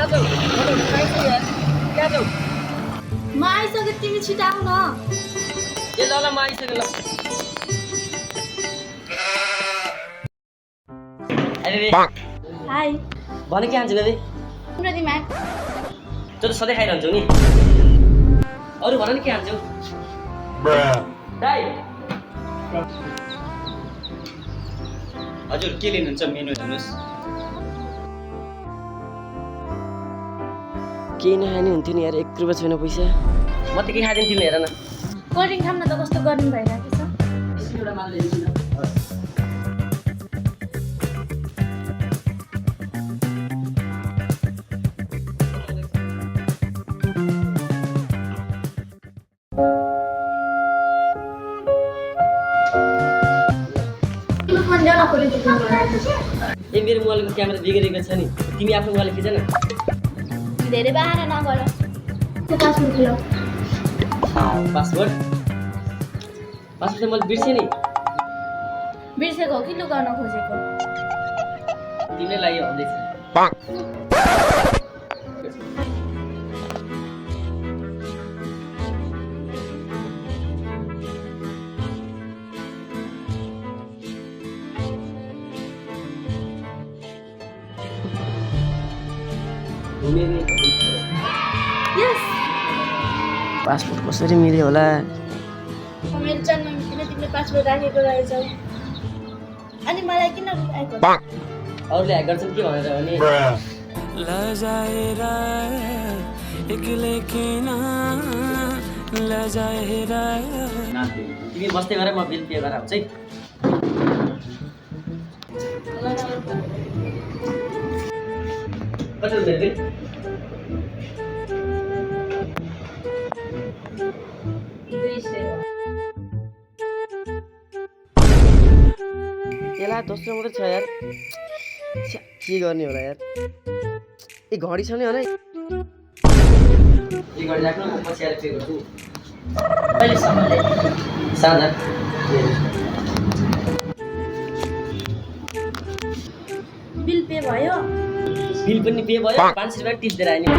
कहाँ जाऊ कहाँ जाऊ म आइसके तिमी छिटो आऊ न ए ल ल म आइसकेँ ल अरे रे हाई भने के हान्छु बेबी तिम्रो दिमाग तँ त सधैँ खाइरहन्छौ नि अरू भन नि के हान्छौ दाइ हजुर के लिनुहुन्छ मेनु हेर्नुहोस् केही नखाने हुन्थ्यो नि यार 1 रुपैयाँ छैन पैसा म त के खाइदिनु तिमीले हेर न कोल्ड ड्रिङ्क खान त कस्तो गर्नु भइरहेको छ एउटा माल ल्याइदिन्छु न ए मेरो मोबाइलको क्यामेरा बिग्रेको छ नि तिमी आफ्नो मोबाइल खिच न धेरै बाहना नगर त्यो पासवर्ड खोल पासवर्ड चाहिँ मैले बिर्सेँ नि बिर्सेको हो कि लुकाउन खोजेको तिमीले लाग्यो भन्दैछ यस पासपोर्ट कसरी मिल्यो होला मेरो जन्ममितिमा तिमीले पासवर्ड राखेको रहेछौ अनि मलाई किन लुकाएको अरूले ह्याक गर्छन् के भनेर भने तिमी बस्दै गर म बिल पे गरेर आउँछु है कति रुपियाँ बिल यसलाई दोस्रो मात्रै छ यार छ्या, के गर्ने होला यार ए घडी छ नि होला ए घडी राख्नु म पछि आएर पे गर्छु कहिलेसम्म साँझ बिल पे भयो बिल पनि पे भयो 500 रुपियाँ टिप दिएर आयो नि